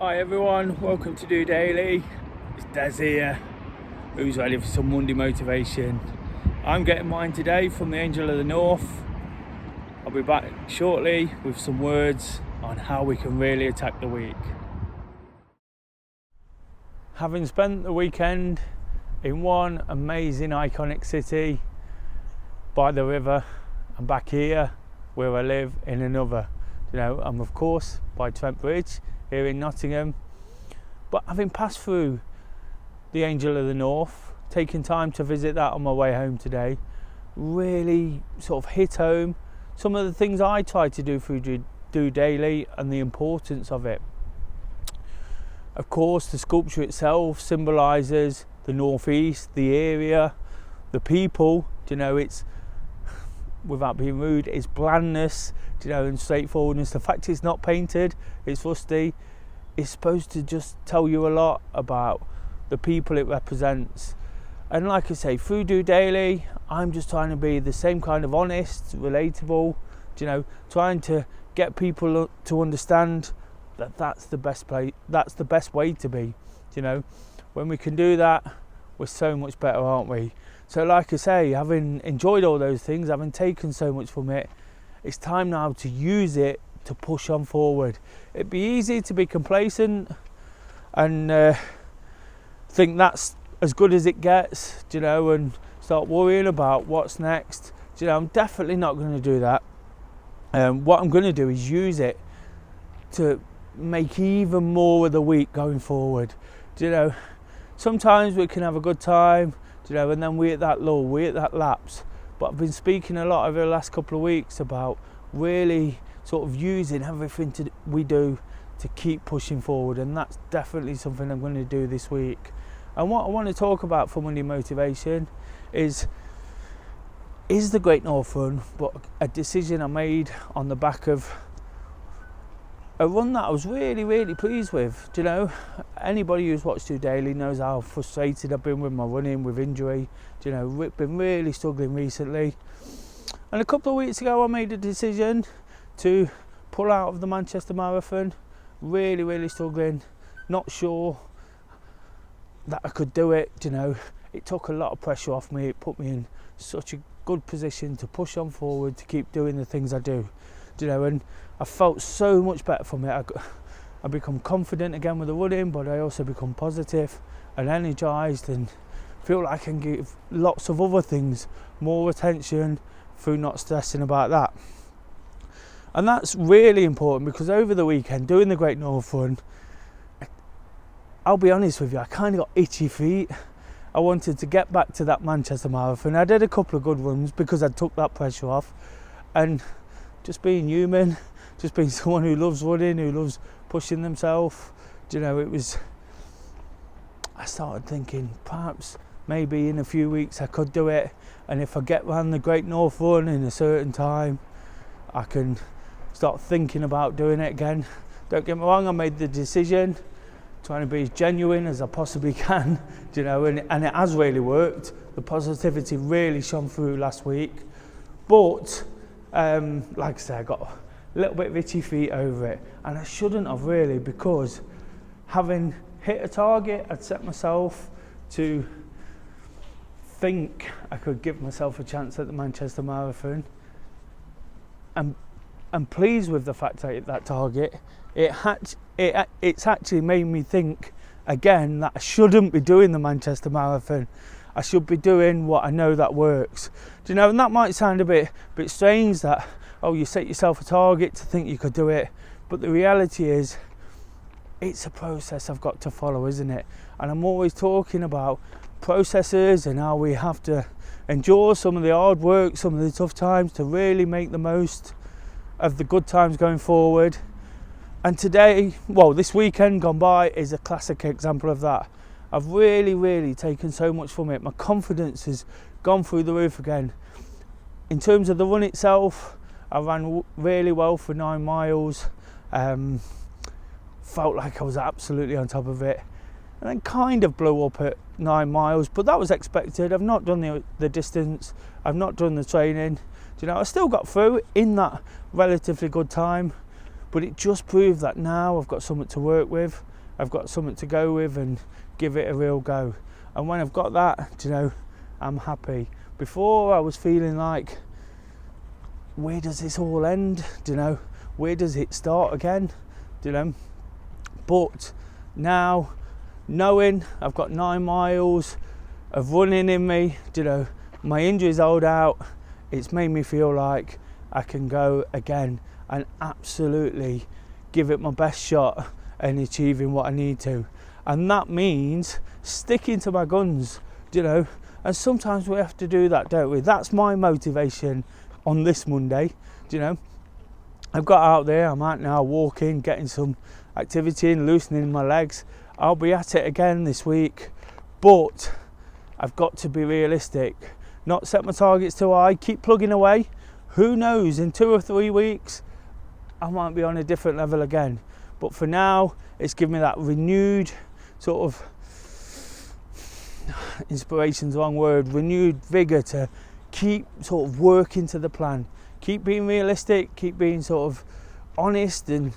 Hi everyone, welcome to DOdaily. It's Des here, who's ready for some Monday motivation. I'm getting mine today from the Angel of the North. I'll be back shortly with some words on how we can really attack the week. Having spent the weekend in one amazing iconic city by the river and back here where I live in another, I'm of course by Trent Bridge here in Nottingham, but having passed through the Angel of the North, taking time to visit that on my way home today, really sort of hit home some of the things I try to do through DOdaily and the importance of it. Of course, the sculpture itself symbolises the northeast, the area, the people. It's, without being rude, it's blandness, and straightforwardness. The fact it's not painted, it's rusty, it's supposed to just tell you a lot about the people it represents. And like I say, through DOdaily, I'm just trying to be the same kind of honest, relatable, trying to get people to understand that that's the best way to be. When we can do that, we're so much better, aren't we? So like I say, having enjoyed all those things, having taken so much from it, it's time now to use it to push on forward. It'd be easy to be complacent and think that's as good as it gets, and start worrying about what's next. I'm definitely not going to do that. What I'm going to do is use it to make even more of the week going forward. Sometimes we can have a good time, and then we hit that lull, we hit that lapse. But I've been speaking a lot over the last couple of weeks about really sort of using everything we do to keep pushing forward, and that's definitely something I'm going to do this week. And what I want to talk about for Monday motivation is the Great North Run, but a decision I made on the back of a run that I was really, really pleased with. Anybody who's watched DOdaily knows how frustrated I've been with my running, with injury. Been really struggling recently. And a couple of weeks ago I made a decision to pull out of the Manchester Marathon. Really, really struggling. Not sure that I could do it. It took a lot of pressure off me. It put me in such a good position to push on forward, to keep doing the things I do. And I felt so much better from it. I become confident again with the running, but I also become positive and energised and feel like I can give lots of other things more attention through not stressing about that. And that's really important, because over the weekend doing the Great North Run, I'll be honest with you, I kind of got itchy feet. I wanted to get back to that Manchester Marathon. I did a couple of good runs because I took that pressure off, and just being human, just being someone who loves running, who loves pushing themselves, I started thinking perhaps maybe in a few weeks I could do it, and if I get round the Great North Run in a certain time, I can start thinking about doing it again. Don't get me wrong, I made the decision, trying to be as genuine as I possibly can, and it has really worked. The positivity really shone through last week, but like I said, I got a little bit of itchy feet over it, and I shouldn't have really, because having hit a target, I'd set myself to think I could give myself a chance at the Manchester Marathon, and I'm pleased with the fact I hit that target. It's actually made me think again that I shouldn't be doing the Manchester Marathon. I should be doing what I know that works. And that might sound a bit strange that, you set yourself a target to think you could do it. But the reality is, it's a process I've got to follow, isn't it? And I'm always talking about processes and how we have to endure some of the hard work, some of the tough times, to really make the most of the good times going forward. And today, this weekend gone by is a classic example of that. I've really, really taken so much from it. My confidence has gone through the roof again. In terms of the run itself, I ran really well for 9 miles. Felt like I was absolutely on top of it. And then kind of blew up at 9 miles, but that was expected. I've not done the distance. I've not done the training. I still got through in that relatively good time, but it just proved that now I've got something to work with. I've got something to go with and give it a real go. And when I've got that, I'm happy. Before I was feeling like, where does this all end? Where does it start again? But now, knowing I've got 9 miles of running in me, my injuries hold out, it's made me feel like I can go again and absolutely give it my best shot and achieving what I need to. And that means sticking to my guns, and sometimes we have to do that, don't we? That's my motivation on this Monday. I've got out there, I'm out now walking, getting some activity in, loosening my legs. I'll be at it again this week, but I've got to be realistic, not set my targets too high, keep plugging away. Who knows, in 2 or 3 weeks I might be on a different level again. But for now, it's given me that renewed sort of, inspiration's the wrong word, renewed vigour to keep sort of working to the plan, keep being realistic, keep being sort of honest and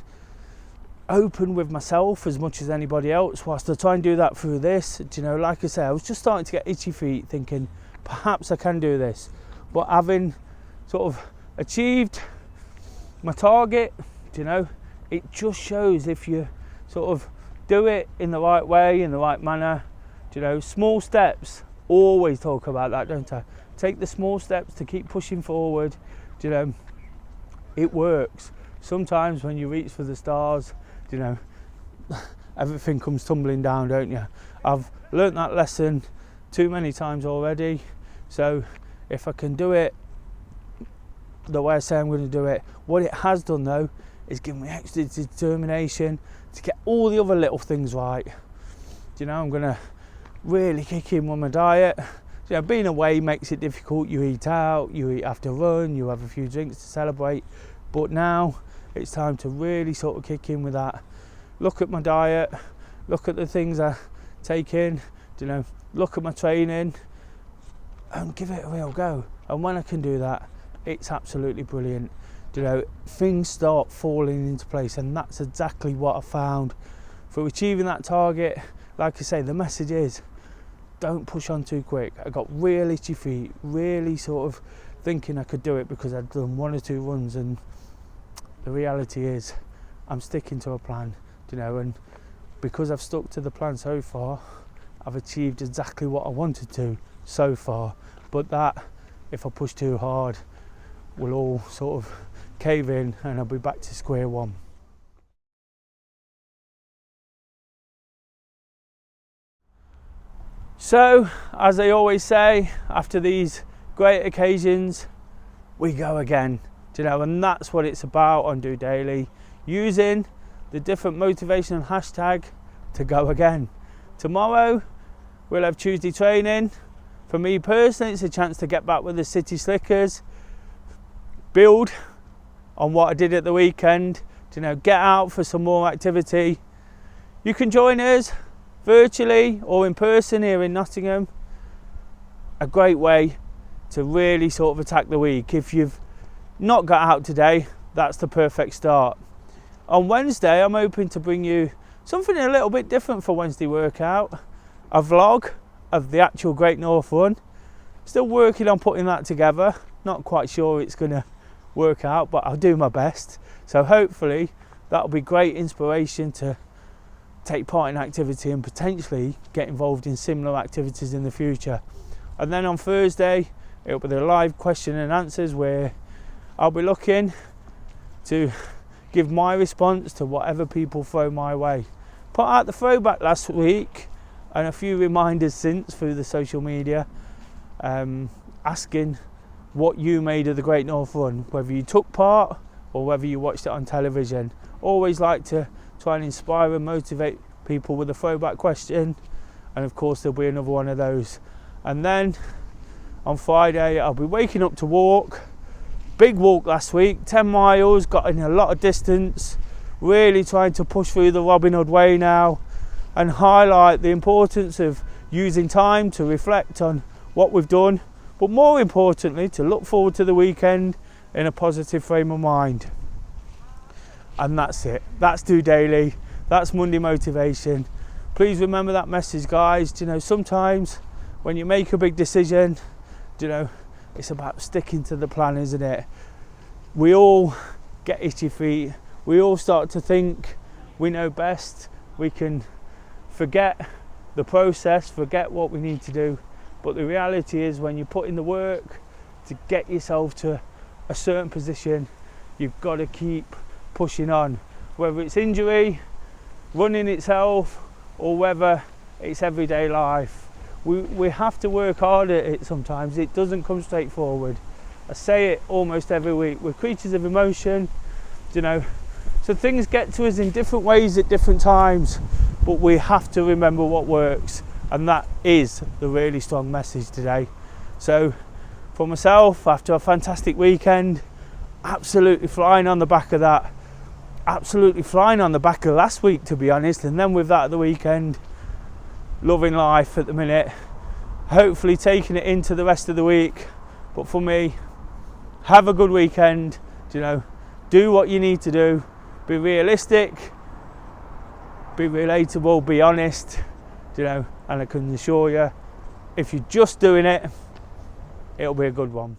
open with myself as much as anybody else, whilst I try and do that through this. Like I say, I was just starting to get itchy feet, thinking perhaps I can do this, but having sort of achieved my target, it just shows if you sort of do it in the right way, in the right manner. Small steps, always talk about that, don't I? Take the small steps to keep pushing forward. It works. Sometimes when you reach for the stars, everything comes tumbling down, don't you? I've learnt that lesson too many times already. So if I can do it the way I say I'm going to do it, what it has done though is given me extra determination to get all the other little things right. I'm going to really kick in with my diet. Being away makes it difficult. You eat out, you eat after run, you have a few drinks to celebrate. But now it's time to really sort of kick in with that. Look at my diet, look at the things I take in, look at my training and give it a real go. And when I can do that, it's absolutely brilliant. Things start falling into place, and that's exactly what I found for achieving that target. Like I say, the message is don't push on too quick. I got real itchy feet, really sort of thinking I could do it because I'd done 1 or 2 runs, and the reality is I'm sticking to a plan, and because I've stuck to the plan so far, I've achieved exactly what I wanted to so far. But that, if I push too hard, will all sort of cave in and I'll be back to square one. So, as I always say, after these great occasions, we go again, and that's what it's about on DOdaily, using the different motivation hashtag to go again. Tomorrow, we'll have Tuesday training. For me personally, it's a chance to get back with the City Slickers, build on what I did at the weekend, get out for some more activity. You can join us virtually or in person here in Nottingham. A great way to really sort of attack the week. If you've not got out today, that's the perfect start. On Wednesday, I'm hoping to bring you something a little bit different for Wednesday workout. A vlog of the actual Great North Run. Still working on putting that together. Not quite sure it's going to work out, but I'll do my best. So hopefully that'll be great inspiration to take part in activity and potentially get involved in similar activities in the future. And then on Thursday, it'll be the live question and answers where I'll be looking to give my response to whatever people throw my way. Put out the throwback last week and a few reminders since through the social media, asking what you made of the Great North Run, whether you took part or whether you watched it on television. Always like to try and inspire and motivate people with a throwback question, and of course there'll be another one of those. And then on Friday I'll be waking up to walk. Big walk last week, 10 miles, got in a lot of distance, really trying to push through the Robin Hood way now and highlight the importance of using time to reflect on what we've done, but more importantly to look forward to the weekend in a positive frame of mind. And that's it. That's DOdaily. That's Monday motivation. Please remember that message, guys. You know, sometimes when you make a big decision, you know, it's about sticking to the plan, isn't it? We all get itchy feet. We all start to think we know best. We can forget the process, forget what we need to do. But the reality is, when you put in the work to get yourself to a certain position, you've got to keep pushing on. Whether it's injury, running itself, or whether it's everyday life. We have to work hard at it sometimes. It doesn't come straight forward. I say it almost every week. We're creatures of emotion, you know, so things get to us in different ways at different times, but we have to remember what works, and that is the really strong message today. So for myself, after a fantastic weekend, absolutely flying on the back of that, absolutely flying on the back of last week, to be honest, and then with that at the weekend, loving life at the minute, hopefully taking it into the rest of the week. But for me, have a good weekend, you know, do what you need to do, be realistic, be relatable, be honest, you know, and I can assure you, if you're just doing it, it'll be a good one.